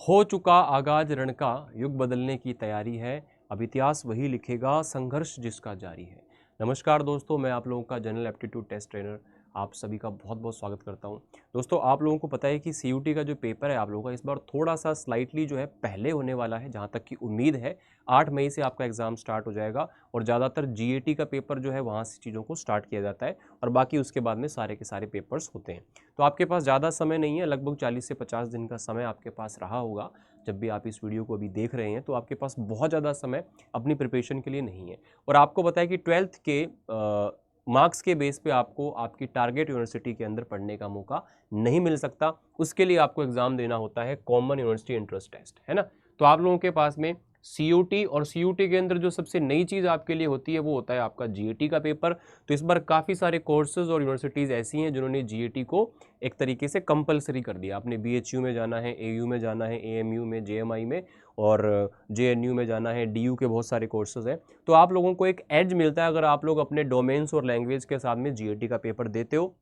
हो चुका आगाज रण का, युग बदलने की तैयारी है। अब इतिहास वही लिखेगा, संघर्ष जिसका जारी है। नमस्कार दोस्तों, मैं आप लोगों का जनरल एप्टीट्यूड टेस्ट ट्रेनर आप सभी का बहुत बहुत स्वागत करता हूं। दोस्तों, आप लोगों को पता है कि सीयूटी का जो पेपर है आप लोगों का इस बार थोड़ा सा स्लाइटली जो है पहले होने वाला है। जहां तक की उम्मीद है 8 मई से आपका एग्जाम स्टार्ट हो जाएगा और ज़्यादातर जीएटी का पेपर जो है वहाँ से चीज़ों को स्टार्ट किया जाता है और बाकी उसके बाद में सारे के सारे पेपर्स होते हैं। तो आपके पास ज़्यादा समय नहीं है, लगभग 40 से 50 दिन का समय आपके पास रहा होगा। जब भी आप इस वीडियो को अभी देख रहे हैं तो आपके पास बहुत ज़्यादा समय अपनी प्रिपरेशन के लिए नहीं है। और आपको पता है कि 12th के मार्क्स के बेस पे आपको आपकी टारगेट यूनिवर्सिटी के अंदर पढ़ने का मौका नहीं मिल सकता। उसके लिए आपको एग्जाम देना होता है कॉमन यूनिवर्सिटी एंट्रेंस टेस्ट, है ना। तो आप लोगों के पास में सीयूटी और सीयूटी के अंदर जो सबसे नई चीज़ आपके लिए होती है वो होता है आपका जीएटी का पेपर। तो इस बार काफ़ी सारे कोर्सेज और यूनिवर्सिटीज़ ऐसी हैं जिन्होंने जीएटी को एक तरीके से कंपलसरी कर दिया। आपने बीएचयू में जाना है, एयू में जाना है, एएमयू में, जेएमआई में और जेएनयू में जाना है, डीयू के बहुत सारे कोर्सेज हैं। तो आप लोगों को एक एज मिलता है अगर आप लोग अपने डोमेन्स और लैंग्वेज के साथ में जीएटी का पेपर देते हो।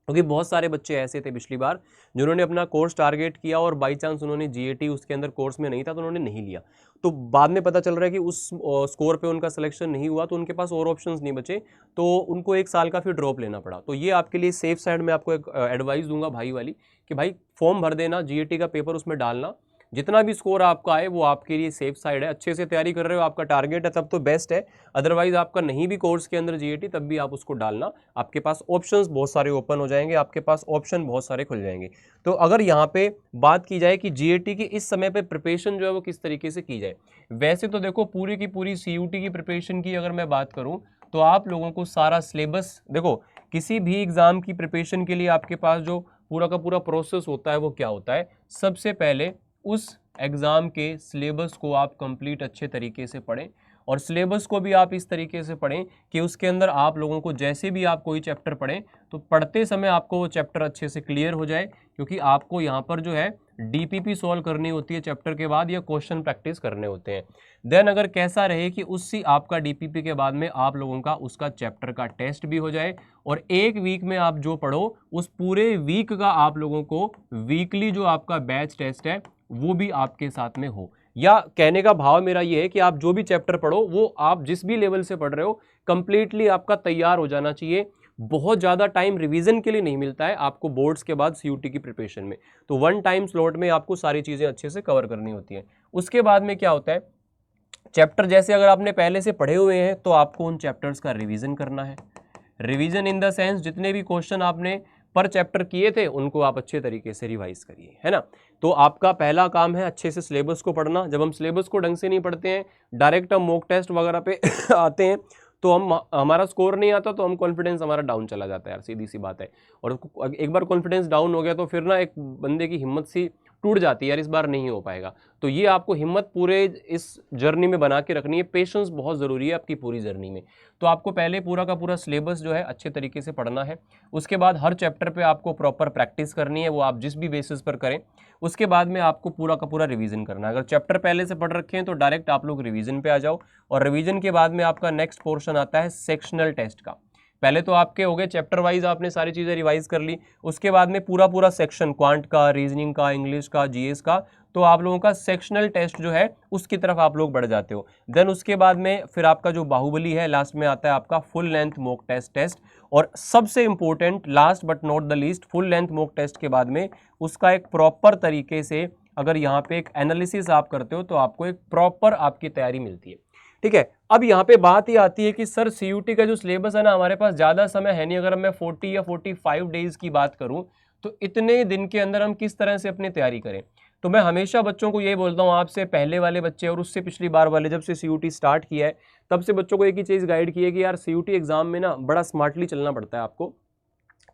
क्योंकि बहुत सारे बच्चे ऐसे थे पिछली बार जिन्होंने अपना कोर्स टारगेट किया और बाई चांस उन्होंने जीएटी उसके अंदर कोर्स में नहीं था तो उन्होंने नहीं लिया। तो बाद में पता चल रहा है कि उस स्कोर पे उनका सिलेक्शन नहीं हुआ तो उनके पास और ऑप्शंस नहीं बचे, तो उनको एक साल का फिर ड्रॉप लेना पड़ा। तो ये आपके लिए सेफ साइड में आपको एक एडवाइस दूंगा भाई वाली कि भाई फॉर्म भर देना, जीएटी का पेपर उसमें डालना, जितना भी स्कोर आपका आए वो आपके लिए सेफ साइड है। अच्छे से तैयारी कर रहे हो, आपका टारगेट है तब तो बेस्ट है। अदरवाइज आपका नहीं भी कोर्स के अंदर जीएटी तब भी आप उसको डालना, आपके पास ऑप्शंस बहुत सारे ओपन हो जाएंगे, आपके पास ऑप्शन बहुत सारे खुल जाएंगे। तो अगर यहाँ पे बात की जाए कि जीएटी की इस समय पे प्रिपरेशन जो है वो किस तरीके से की जाए, वैसे तो देखो पूरी की पूरी सीयूटी की प्रिपरेशन की अगर मैं बात करूँ तो आप लोगों को सारा सिलेबस, देखो किसी भी एग्जाम की प्रिपरेशन के लिए आपके पास जो पूरा का पूरा प्रोसेस होता है वो क्या होता है, सबसे पहले उस एग्ज़ाम के सिलेबस को आप कंप्लीट अच्छे तरीके से पढ़ें और सिलेबस को भी आप इस तरीके से पढ़ें कि उसके अंदर आप लोगों को जैसे भी आप कोई चैप्टर पढ़ें तो पढ़ते समय आपको वो चैप्टर अच्छे से क्लियर हो जाए। क्योंकि आपको यहाँ पर जो है डीपीपी सॉल्व करनी होती है चैप्टर के बाद या क्वेश्चन प्रैक्टिस करने होते हैं। देन अगर कैसा रहे कि उससे आपका डीपीपी के बाद में आप लोगों का उसका चैप्टर का टेस्ट भी हो जाए और एक वीक में आप जो पढ़ो उस पूरे वीक का आप लोगों को वीकली जो आपका बैच टेस्ट है वो भी आपके साथ में हो। या कहने का भाव मेरा ये है कि आप जो भी चैप्टर पढ़ो वो आप जिस भी लेवल से पढ़ रहे हो कंप्लीटली आपका तैयार हो जाना चाहिए। बहुत ज़्यादा टाइम रिवीजन के लिए नहीं मिलता है आपको बोर्ड्स के बाद सीयूटी की प्रिपरेशन में। तो वन टाइम स्लॉट में आपको सारी चीज़ें अच्छे से कवर करनी होती हैं। उसके बाद में क्या होता है, चैप्टर जैसे अगर आपने पहले से पढ़े हुए हैं तो आपको उन चैप्टर्स का रिवीजन करना है। रिवीजन इन द सेंस जितने भी क्वेश्चन आपने पर चैप्टर किए थे उनको आप अच्छे तरीके से रिवाइज करिए, है ना। तो आपका पहला काम है अच्छे से सिलेबस को पढ़ना। जब हम सिलेबस को ढंग से नहीं पढ़ते हैं, डायरेक्ट हम मॉक टेस्ट वगैरह पे आते हैं तो हमारा स्कोर नहीं आता तो हम कॉन्फिडेंस हमारा डाउन चला जाता है यार, सीधी सी बात है। और एक बार कॉन्फिडेंस डाउन हो गया तो फिर ना एक बंदे की हिम्मत सी टूट जाती है यार, इस बार नहीं हो पाएगा। तो ये आपको हिम्मत पूरे इस जर्नी में बना के रखनी है। पेशेंस बहुत ज़रूरी है आपकी पूरी जर्नी में। तो आपको पहले पूरा का पूरा सिलेबस जो है अच्छे तरीके से पढ़ना है। उसके बाद हर चैप्टर पे आपको प्रॉपर प्रैक्टिस करनी है, वो आप जिस भी बेसिस पर करें। उसके बाद में आपको पूरा का पूरा रिवीजन करना है। अगर चैप्टर पहले से पढ़ रखे हैं तो डायरेक्ट आप लोग रिवीजन पे आ जाओ। और रिवीजन के बाद में आपका नेक्स्ट पोर्शन आता है सेक्शनल टेस्ट का। पहले तो आपके हो गए चैप्टर वाइज आपने सारी चीज़ें रिवाइज कर ली, उसके बाद में पूरा पूरा सेक्शन क्वांट का, रीजनिंग का, इंग्लिश का, जीएस का, तो आप लोगों का सेक्शनल टेस्ट जो है उसकी तरफ आप लोग बढ़ जाते हो। देन उसके बाद में फिर आपका जो बाहुबली है लास्ट में आता है आपका फुल लेंथ मॉक टेस्ट। और सबसे important last but not the least, full length mock test के बाद में उसका एक प्रॉपर तरीके से अगर यहाँ पे एक एनालिसिस आप करते हो तो आपको एक प्रॉपर आपकी तैयारी मिलती है। ठीक है, अब यहाँ पे बात ही आती है कि सर सीयूटी का जो सिलेबस है ना, हमारे पास ज़्यादा समय है नहीं। अगर मैं 40 या 45 डेज की बात करूँ तो इतने दिन के अंदर हम किस तरह से अपनी तैयारी करें। तो मैं हमेशा बच्चों को ये बोलता हूँ, आपसे पहले वाले बच्चे और उससे पिछली बार वाले, जब से सीयूटी स्टार्ट किया है तब से बच्चों को एक ही चीज़ गाइड की है कि यार सीयूटी एग्जाम में ना बड़ा स्मार्टली चलना पड़ता है। आपको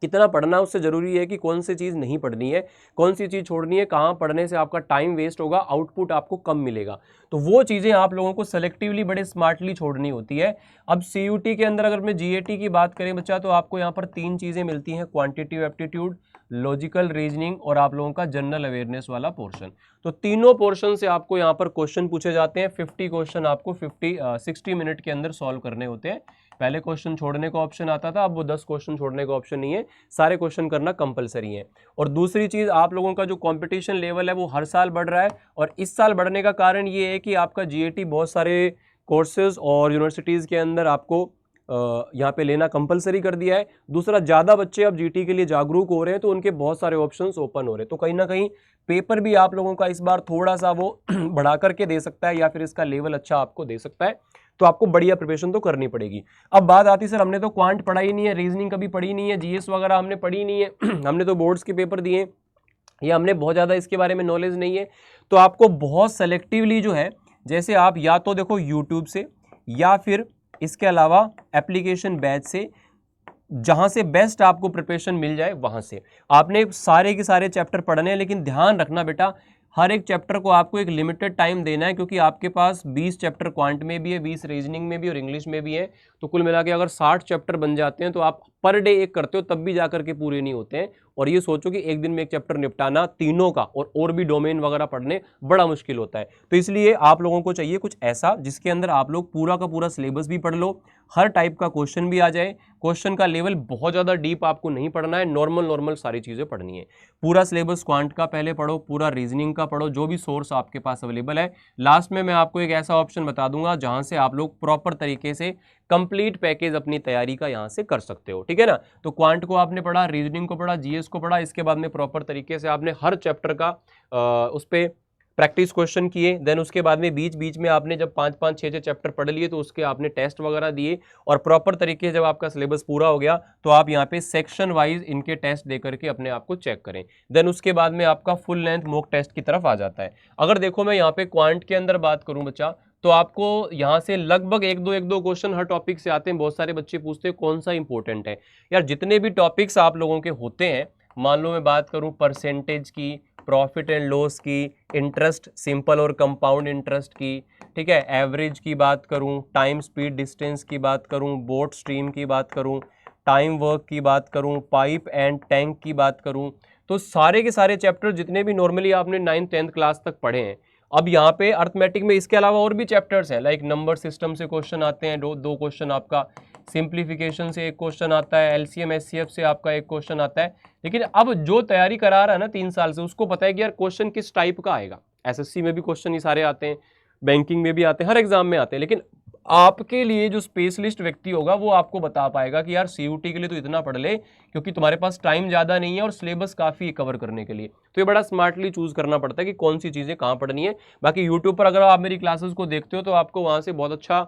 कितना पढ़ना है उससे ज़रूरी है कि कौन सी चीज़ नहीं पढ़नी है, कौन सी चीज़ छोड़नी है, कहाँ पढ़ने से आपका टाइम वेस्ट होगा, आउटपुट आपको कम मिलेगा। तो वो चीज़ें आप लोगों को सेलेक्टिवली बड़े स्मार्टली छोड़नी होती है। अब सीयूटी के अंदर अगर मैं जीएटी की बात करें बच्चा, तो आपको यहाँ पर 3 चीज़ें मिलती हैं, क्वांटिटेटिव एप्टीट्यूड, लॉजिकल रीजनिंग और आप लोगों का जनरल अवेयरनेस वाला पोर्शन। तो तीनों पोर्शन से आपको यहाँ पर क्वेश्चन पूछे जाते हैं। 50 क्वेश्चन आपको 60 मिनट के अंदर सॉल्व करने होते हैं। पहले क्वेश्चन छोड़ने का ऑप्शन आता था, अब वो 10 क्वेश्चन छोड़ने का ऑप्शन नहीं है, सारे क्वेश्चन करना कंपलसरी है। और दूसरी चीज, आप लोगों का जो कंपटीशन लेवल है वो हर साल बढ़ रहा है, और इस साल बढ़ने का कारण ये है कि आपका जीएटी बहुत सारे कोर्सेज और यूनिवर्सिटीज के अंदर आपको यहाँ पे लेना कंपलसरी कर दिया है। दूसरा, ज़्यादा बच्चे अब जीटी के लिए जागरूक हो रहे हैं, तो उनके बहुत सारे ऑप्शंस ओपन हो रहे हैं। तो कहीं ना कहीं पेपर भी आप लोगों का इस बार थोड़ा सा वो बढ़ा करके दे सकता है, या फिर इसका लेवल अच्छा आपको दे सकता है। तो आपको बढ़िया प्रिपरेशन तो करनी पड़ेगी। अब बात आती सर, हमने तो क्वांट पढ़ा ही नहीं है, रीजनिंग कभी पढ़ी नहीं है, जीएस वगैरह हमने पढ़ी नहीं है हमने तो बोर्ड्स के पेपर दिए, या हमने बहुत ज़्यादा इसके बारे में नॉलेज नहीं है। तो आपको बहुत सेलेक्टिवली जो है, जैसे आप या तो देखो यूट्यूब से, या फिर इसके अलावा एप्लीकेशन बैच से, जहां से बेस्ट आपको प्रिपरेशन मिल जाए वहां से आपने सारे के सारे चैप्टर पढ़ने हैं। लेकिन ध्यान रखना बेटा, हर एक चैप्टर को आपको एक लिमिटेड टाइम देना है, क्योंकि आपके पास 20 चैप्टर क्वांट में भी है, 20 रीजनिंग में भी और इंग्लिश में भी है। तो कुल मिला के अगर 60 चैप्टर बन जाते हैं, तो आप पर डे एक करते हो, तब भी जाकर के पूरे नहीं होते हैं। और ये सोचो कि एक दिन में एक चैप्टर निपटाना तीनों का, और भी डोमेन वगैरह पढ़ने बड़ा मुश्किल होता है। तो इसलिए आप लोगों को चाहिए कुछ ऐसा जिसके अंदर आप लोग पूरा का पूरा सिलेबस भी पढ़ लो, हर टाइप का क्वेश्चन भी आ जाए। क्वेश्चन का लेवल बहुत ज़्यादा डीप आपको नहीं पढ़ना है, नॉर्मल सारी चीज़ें पढ़नी है। पूरा सिलेबस क्वांट का पहले पढ़ो, पूरा रीजनिंग का पढ़ो, जो भी सोर्स आपके पास अवेलेबल है। लास्ट में मैं आपको एक ऐसा ऑप्शन बता दूंगा जहां से आप लोग प्रॉपर तरीके से कंप्लीट पैकेज अपनी तैयारी का यहां से कर सकते हो, ठीक है ना। तो क्वांट को आपने पढ़ा, रीजनिंग को पढ़ा, जीएस को पढ़ा, इसके बाद में प्रॉपर तरीके से आपने हर चैप्टर का उस पर प्रैक्टिस क्वेश्चन किए। देन उसके बाद में बीच बीच में आपने जब 5-5, 6-6 चैप्टर पढ़ लिए, तो उसके आपने टेस्ट वगैरह दिए, और प्रॉपर तरीके से जब आपका सिलेबस पूरा हो गया, तो आप यहाँ पे सेक्शन वाइज इनके टेस्ट दे करके अपने आप को चेक करें। देन उसके बाद में आपका फुल लेंथ मॉक टेस्ट की तरफ आ जाता है। अगर देखो मैं यहाँ पे क्वांट के अंदर बात करूँ बच्चा, तो आपको यहाँ से लगभग एक दो क्वेश्चन हर टॉपिक से आते हैं। बहुत सारे बच्चे पूछते हैं कौन सा इंपॉर्टेंट है। यार जितने भी टॉपिक्स आप लोगों के होते हैं, मान लो मैं बात करूं परसेंटेज की, प्रॉफिट एंड लॉस की, इंटरेस्ट सिंपल और कंपाउंड इंटरेस्ट की, ठीक है, एवरेज की बात करूं, टाइम स्पीड डिस्टेंस की बात करूं, बोट स्ट्रीम की बात करूं, टाइम वर्क की बात करूं, पाइप एंड टैंक की बात करूं, तो सारे के सारे चैप्टर जितने भी नॉर्मली आपने 9th 10th क्लास तक पढ़े हैं। अब यहाँ पे अर्थमेटिक में इसके अलावा और भी चैप्टर्स हैं, लाइक नंबर सिस्टम से क्वेश्चन आते हैं, दो क्वेश्चन आपका, सिंप्लीफिकेशन से एक क्वेश्चन आता है, एलसीएम एचसीएफ से आपका एक क्वेश्चन आता है। लेकिन अब जो तैयारी करा रहा है ना 3 साल से, उसको पता है कि यार क्वेश्चन किस टाइप का आएगा। एसएससी में भी क्वेश्चन ही सारे आते हैं, बैंकिंग में भी आते हैं, हर एग्जाम में आते हैं। लेकिन आपके लिए जो स्पेशलिस्ट व्यक्ति होगा वो आपको बता पाएगा कि यार सीयूटी के लिए तो इतना पढ़ ले, क्योंकि तुम्हारे पास टाइम ज़्यादा नहीं है और सिलेबस काफ़ी है कवर करने के लिए। तो ये बड़ा स्मार्टली चूज करना पड़ता है कि कौन सी चीज़ें कहाँ पढ़नी है। बाकी यूट्यूब पर अगर आप मेरी क्लासेस को देखते हो, तो आपको वहाँ से बहुत अच्छा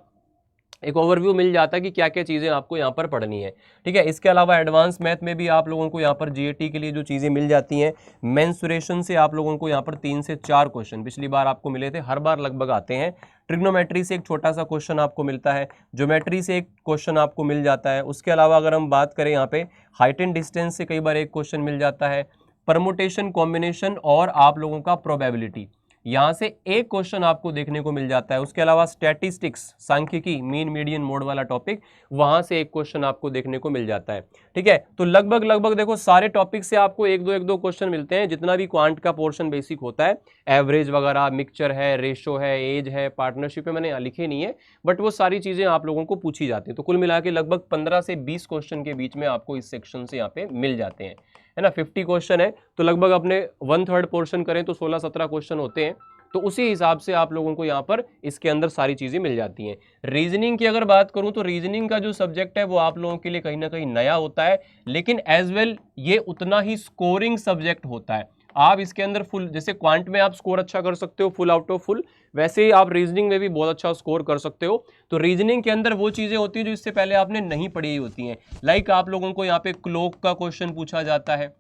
एक ओवरव्यू मिल जाता है कि क्या क्या चीज़ें आपको यहाँ पर पढ़नी है, ठीक है। इसके अलावा एडवांस मैथ में भी आप लोगों को यहाँ पर जीएटी के लिए जो चीज़ें मिल जाती हैं, मेंसुरेशन से आप लोगों को यहाँ पर 3 से 4 क्वेश्चन पिछली बार आपको मिले थे, हर बार लगभग आते हैं। ट्रिग्नोमेट्री से एक छोटा सा क्वेश्चन आपको मिलता है, ज्योमेट्री से एक क्वेश्चन आपको मिल जाता है। उसके अलावा अगर हम बात करें यहाँ पे हाइट एंड डिस्टेंस से कई बार एक क्वेश्चन मिल जाता है, परमुटेशन कॉम्बिनेशन और आप लोगों का प्रोबेबिलिटी, यहाँ से एक क्वेश्चन आपको देखने को मिल जाता है। उसके अलावा स्टैटिस्टिक्स, सांख्यिकी, मीन मीडियन मोड वाला टॉपिक, वहां से एक क्वेश्चन आपको देखने को मिल जाता है, ठीक है। तो लगभग देखो सारे टॉपिक से आपको एक दो क्वेश्चन मिलते हैं। जितना भी क्वांट का पोर्शन बेसिक होता है, एवरेज वगैरह, मिक्सचर है, रेशो है, एज है, पार्टनरशिप है, मैंने लिखे नहीं है, बट वो सारी चीजें आप लोगों को पूछी जाती है। तो कुल मिला के लगभग 15 से 20 क्वेश्चन के बीच में आपको इस सेक्शन से यहाँ पे मिल जाते हैं, है ना। 50 क्वेश्चन है, तो लगभग अपने 1/3 पोर्शन करें तो 16-17 क्वेश्चन होते हैं। तो उसी हिसाब से आप लोगों को यहाँ पर इसके अंदर सारी चीजें मिल जाती हैं। रीजनिंग की अगर बात करूं, तो रीजनिंग का जो सब्जेक्ट है वो आप लोगों के लिए कहीं ना कहीं नया होता है, लेकिन एज वेल ये उतना ही स्कोरिंग सब्जेक्ट होता है। आप इसके अंदर फुल, जैसे क्वांट में आप स्कोर अच्छा कर सकते हो फुल आउट ऑफ फुल, वैसे ही आप रीजनिंग में भी बहुत अच्छा स्कोर कर सकते हो। तो रीजनिंग के अंदर वो चीजें होती हैं जो इससे पहले आपने नहीं पढ़ी होती हैं। लाइक आप लोगों को यहाँ पे क्लॉक का क्वेश्चन पूछा जाता है,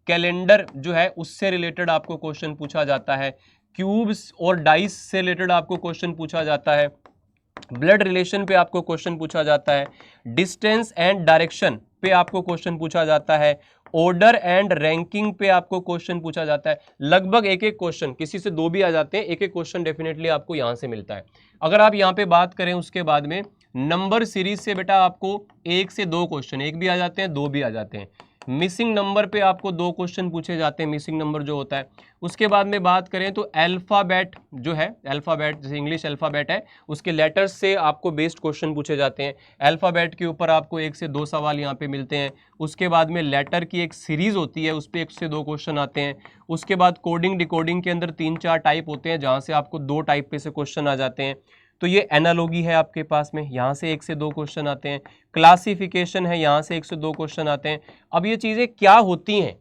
कैलेंडर जो है उससे रिलेटेड आपको क्वेश्चन पूछा जाता है, क्यूब्स और डाइस से रिलेटेड आपको क्वेश्चन पूछा जाता है, ब्लड रिलेशन पे आपको क्वेश्चन पूछा जाता है, डिस्टेंस एंड डायरेक्शन पे आपको क्वेश्चन पूछा जाता है, ऑर्डर एंड रैंकिंग पे आपको क्वेश्चन पूछा जाता है। लगभग एक क्वेश्चन, किसी से 2 भी आ जाते हैं, एक क्वेश्चन डेफिनेटली आपको यहां से मिलता है। अगर आप यहाँ पे बात करें उसके बाद में नंबर सीरीज से बेटा आपको 1 से 2 क्वेश्चन, 1 भी आ जाते हैं, 2 भी आ जाते हैं। मिसिंग नंबर पे आपको 2 क्वेश्चन पूछे जाते हैं, मिसिंग नंबर जो होता है। उसके बाद में बात करें तो अल्फ़ाबेट जो है, अल्फ़ाबेट जैसे इंग्लिश अल्फ़ाबेट है उसके लेटर्स से आपको बेस्ड क्वेश्चन पूछे जाते हैं। अल्फ़ाबेट के ऊपर आपको 1 से 2 सवाल यहाँ पे मिलते हैं। उसके बाद में लेटर की एक सीरीज़ होती है, उस पर 1 से 2 क्वेश्चन आते हैं। उसके बाद कोडिंग डिकोडिंग के अंदर 3-4 टाइप होते हैं, जहाँ से आपको 2 टाइप पे से क्वेश्चन आ जाते हैं। तो ये एनालॉगी है आपके पास में, यहाँ से 1 से 2 क्वेश्चन आते हैं। क्लासिफिकेशन है, यहाँ से 1 से 2 क्वेश्चन आते हैं। अब ये चीज़ें क्या होती हैं,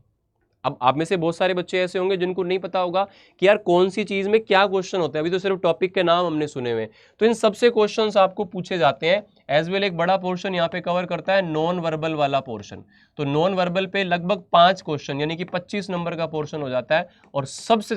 अब आप में से बहुत सारे बच्चे ऐसे होंगे जिनको नहीं पता होगा कि यार कौन सी चीज़ में क्या क्वेश्चन होता है। अभी तो सिर्फ टॉपिक के नाम हमने सुने हुए हैं, तो इन सबसे क्वेश्चंस आपको पूछे जाते हैं। एज वेल एक बड़ा पोर्शन यहाँ पे कवर करता है नॉन वर्बल वाला पोर्शन। तो नॉन वर्बल पे लगभग 5 क्वेश्चन यानी कि 25 नंबर का पोर्शन हो जाता है, और सबसे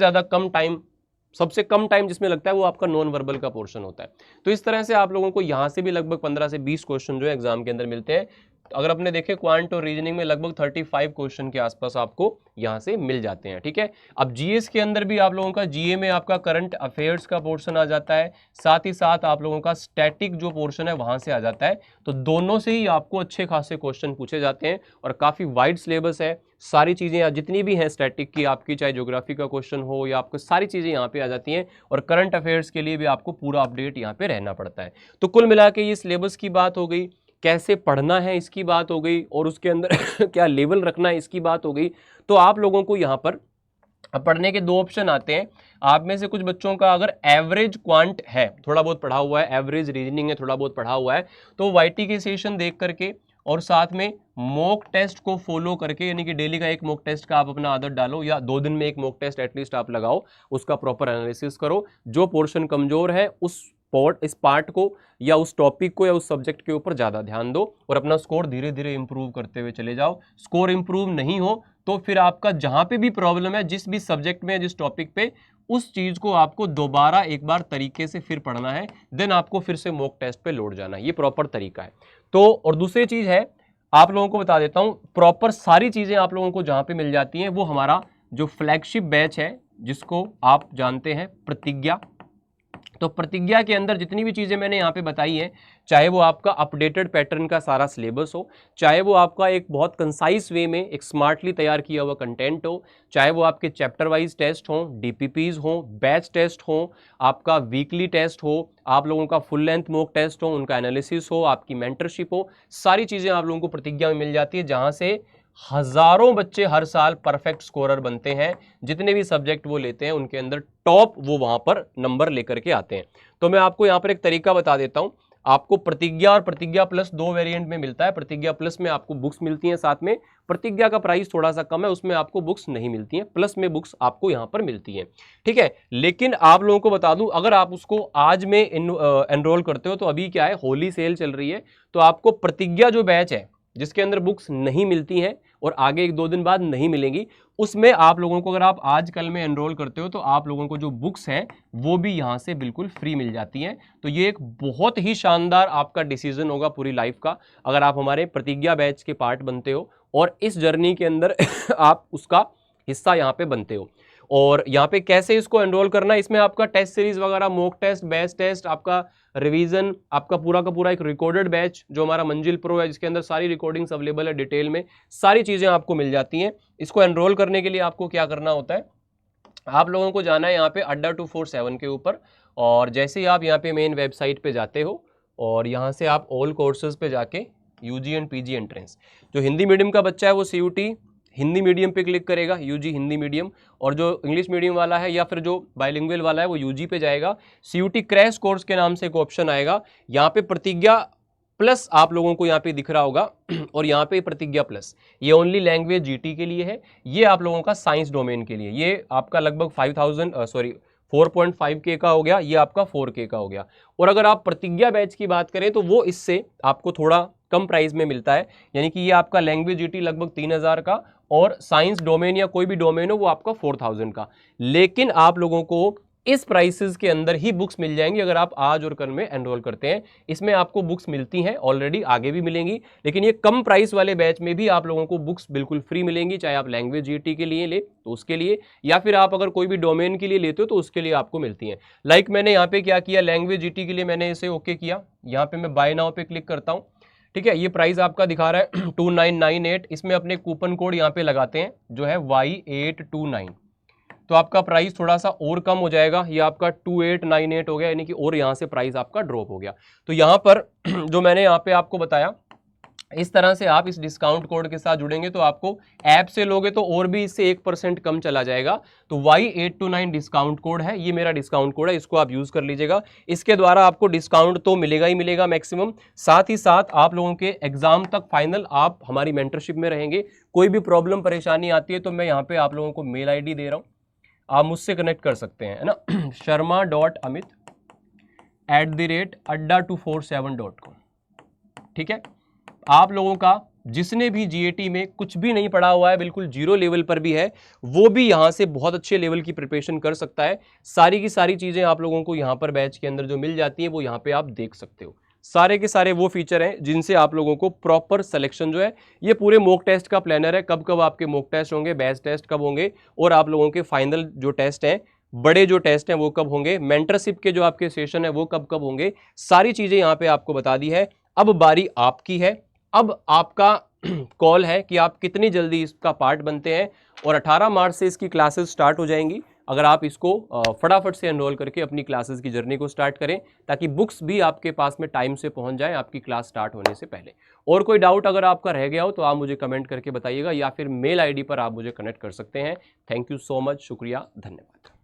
कम टाइम जिसमें लगता है वो आपका नॉन वर्बल का पोर्शन होता है। तो इस तरह से आप लोगों को यहाँ से भी लगभग 15 से 20 क्वेश्चन जो है एग्जाम के अंदर मिलते हैं। तो अगर अपने देखें क्वांट और रीजनिंग में लगभग 35 क्वेश्चन के आसपास आपको यहाँ से मिल जाते हैं, ठीक है। अब जीएस के अंदर भी आप लोगों का, जीए में आपका करंट अफेयर्स का पोर्शन आ जाता है, साथ ही साथ आप लोगों का स्टैटिक जो पोर्शन है वहाँ से आ जाता है। तो दोनों से ही आपको अच्छे खासे क्वेश्चन पूछे जाते हैं, और काफ़ी वाइड सिलेबस है। सारी चीज़ें जितनी भी हैं स्टैटिक की आपकी, चाहे ज्योग्राफी का क्वेश्चन हो या आपको, सारी चीज़ें यहाँ पे आ जाती हैं। और करंट अफेयर्स के लिए भी आपको पूरा अपडेट यहाँ पे रहना पड़ता है। तो कुल मिला के ये सिलेबस की बात हो गई, कैसे पढ़ना है इसकी बात हो गई, और उसके अंदर क्या लेवल रखना है इसकी बात हो गई। तो आप लोगों को यहाँ पर पढ़ने के 2 ऑप्शन आते हैं। आप में से कुछ बच्चों का अगर एवरेज क्वांट है, थोड़ा बहुत पढ़ा हुआ है, एवरेज रीजनिंग है, थोड़ा बहुत पढ़ा हुआ है, तो वाईटी के सेशन देख करके और साथ में मॉक टेस्ट को फॉलो करके, यानी कि डेली का एक मॉक टेस्ट का आप अपना आदत डालो, या 2 दिन में एक मॉक टेस्ट एटलीस्ट आप लगाओ, उसका प्रॉपर एनालिसिस करो। जो पोर्शन कमजोर है इस पार्ट को या उस टॉपिक को या उस सब्जेक्ट के ऊपर ज़्यादा ध्यान दो, और अपना स्कोर धीरे धीरे इंप्रूव करते हुए चले जाओ। स्कोर इंप्रूव नहीं हो तो फिर आपका जहाँ पे भी प्रॉब्लम है, जिस भी सब्जेक्ट में, जिस टॉपिक पे, उस चीज़ को आपको दोबारा एक बार तरीके से फिर पढ़ना है, देन आपको फिर से मॉक टेस्ट पे लौट जाना है। ये प्रॉपर तरीका है। तो और दूसरी चीज़ है, आप लोगों को बता देता हूँ, प्रॉपर सारी चीज़ें आप लोगों को जहाँ पे मिल जाती हैं वो हमारा जो फ्लैगशिप बैच है, जिसको आप जानते हैं प्रतिज्ञा। तो प्रतिज्ञा के अंदर जितनी भी चीज़ें मैंने यहाँ पे बताई हैं, चाहे वो आपका अपडेटेड पैटर्न का सारा सिलेबस हो, चाहे वो आपका एक बहुत कंसाइज वे में एक स्मार्टली तैयार किया हुआ कंटेंट हो, चाहे वो आपके चैप्टर वाइज टेस्ट हों, डीपीपीज हों, बैच टेस्ट हों, आपका वीकली टेस्ट हो, आप लोगों का फुल लेंथ मॉक टेस्ट हो, उनका एनालिसिस हो, आपकी मेंटरशिप हो, सारी चीज़ें आप लोगों को प्रतिज्ञा में मिल जाती है, जहाँ से हजारों बच्चे हर साल परफेक्ट स्कोरर बनते हैं। जितने भी सब्जेक्ट वो लेते हैं उनके अंदर टॉप वो वहां पर नंबर लेकर के आते हैं। तो मैं आपको यहाँ पर एक तरीका बता देता हूँ। आपको प्रतिज्ञा और प्रतिज्ञा प्लस 2 वेरिएंट में मिलता है। प्रतिज्ञा प्लस में आपको बुक्स मिलती हैं साथ में, प्रतिज्ञा का प्राइस थोड़ा सा कम है, उसमें आपको बुक्स नहीं मिलती हैं, प्लस में बुक्स आपको यहाँ पर मिलती हैं, ठीक है। लेकिन आप लोगों को बता दूं, अगर आप उसको आज में एनरोल करते हो तो अभी क्या है, होली सेल चल रही है, तो आपको प्रतिज्ञा जो बैच है जिसके अंदर बुक्स नहीं मिलती हैं और आगे 1-2 दिन बाद नहीं मिलेंगी, उसमें आप लोगों को, अगर आप आज कल में एनरोल करते हो तो आप लोगों को जो बुक्स हैं वो भी यहाँ से बिल्कुल फ्री मिल जाती हैं। तो ये एक बहुत ही शानदार आपका डिसीजन होगा पूरी लाइफ का, अगर आप हमारे प्रतिज्ञा बैच के पार्ट बनते हो और इस जर्नी के अंदर आप उसका हिस्सा यहाँ पे बनते हो। और यहाँ पे कैसे इसको एनरोल करना है, इसमें आपका टेस्ट सीरीज वगैरह, मॉक टेस्ट, बैच टेस्ट, आपका रिवीजन, आपका पूरा का पूरा एक रिकॉर्डेड बैच जो हमारा मंजिल प्रो है, जिसके अंदर सारी रिकॉर्डिंग्स अवेलेबल है, डिटेल में सारी चीज़ें आपको मिल जाती हैं। इसको एनरोल करने के लिए आपको क्या करना होता है, आप लोगों को जाना है यहाँ पे अड्डा 247 के ऊपर, और जैसे ही आप यहाँ पे मेन वेबसाइट पे जाते हो और यहाँ से आप ऑल कोर्सेज पे जाके यूजी एंड पीजी एंट्रेंस, जो हिंदी मीडियम का बच्चा है वो सीयूटी हिंदी मीडियम पे क्लिक करेगा, यूजी हिंदी मीडियम, और जो इंग्लिश मीडियम वाला है या फिर जो बाइलिंगुअल वाला है वो यूजी पे जाएगा। सीयूटी क्रैश कोर्स के नाम से एक ऑप्शन आएगा, यहाँ पे प्रतिज्ञा प्लस आप लोगों को यहाँ पे दिख रहा होगा और यहाँ पे प्रतिज्ञा प्लस, ये ओनली लैंग्वेज जीटी के लिए है, ये आप लोगों का साइंस डोमेन के लिए, ये आपका लगभग 4.5K का हो गया, ये आपका 4K का हो गया। और अगर आप प्रतिज्ञा बैच की बात करें तो वो इससे आपको थोड़ा कम प्राइस में मिलता है, यानी कि ये आपका लैंग्वेज जीटी लगभग 3000 का, और साइंस डोमेन या कोई भी डोमेन हो वो आपका 4000 का। लेकिन आप लोगों को इस प्राइसेस के अंदर ही बुक्स मिल जाएंगी अगर आप आज और कल में एनरोल करते हैं। इसमें आपको बुक्स मिलती हैं ऑलरेडी, आगे भी मिलेंगी, लेकिन ये कम प्राइस वाले बैच में भी आप लोगों को बुक्स बिल्कुल फ्री मिलेंगी, चाहे आप लैंग्वेज जीटी के लिए ले तो उसके लिए, या फिर आप अगर कोई भी डोमेन के लिए लेते हो तो उसके लिए आपको मिलती हैं। लाइक मैंने यहाँ पे क्या किया, लैंग्वेज जीटी के लिए मैंने इसे ओके किया, यहाँ पे मैं बाय नाउ पे क्लिक करता हूँ। ठीक है, ये प्राइस आपका दिखा रहा है 2998। इसमें अपने कूपन कोड यहाँ पे लगाते हैं जो है Y829, तो आपका प्राइस थोड़ा सा और कम हो जाएगा। ये आपका 2898 हो गया, यानी कि और यहाँ से प्राइस आपका ड्रॉप हो गया। तो यहाँ पर जो मैंने यहाँ पे आपको बताया, इस तरह से आप इस डिस्काउंट कोड के साथ जुड़ेंगे तो आपको ऐप से लोगे तो और भी इससे 1% कम चला जाएगा। तो Y829 डिस्काउंट कोड है, ये मेरा डिस्काउंट कोड है, इसको आप यूज कर लीजिएगा। इसके द्वारा आपको डिस्काउंट तो मिलेगा ही मिलेगा मैक्सिमम, साथ ही साथ आप लोगों के एग्जाम तक फाइनल आप हमारी मेंटरशिप में रहेंगे। कोई भी प्रॉब्लम परेशानी आती है तो मैं यहाँ पे आप लोगों को मेल ID दे रहा हूँ, आप मुझसे कनेक्ट कर सकते हैं, है ना sharma.amit@adda247.com। ठीक है, आप लोगों का जिसने भी जीएटी में कुछ भी नहीं पढ़ा हुआ है, बिल्कुल जीरो लेवल पर भी है, वो भी यहां से बहुत अच्छे लेवल की प्रिपरेशन कर सकता है। सारी की सारी चीजें आप लोगों को यहां पर बैच के अंदर जो मिल जाती है वो यहां पे आप देख सकते हो। सारे के सारे वो फीचर हैं जिनसे आप लोगों को प्रॉपर सिलेक्शन जो है, ये पूरे मॉक टेस्ट का प्लानर है, कब कब आपके मॉक टेस्ट होंगे, बैच टेस्ट कब होंगे, और आप लोगों के फाइनल जो टेस्ट हैं, बड़े जो टेस्ट हैं वो कब होंगे, मेंटरशिप के जो आपके सेशन है वो कब कब होंगे, सारी चीजें यहाँ पे आपको बता दी है। अब बारी आपकी है, अब आपका कॉल है कि आप कितनी जल्दी इसका पार्ट बनते हैं। और 18 मार्च से इसकी क्लासेस स्टार्ट हो जाएंगी। अगर आप इसको फटाफट से एनरोल करके अपनी क्लासेस की जर्नी को स्टार्ट करें, ताकि बुक्स भी आपके पास में टाइम से पहुंच जाए आपकी क्लास स्टार्ट होने से पहले। और कोई डाउट अगर आपका रह गया हो तो आप मुझे कमेंट करके बताइएगा, या फिर मेल ID पर आप मुझे कनेक्ट कर सकते हैं। थैंक यू सो मच, शुक्रिया, धन्यवाद।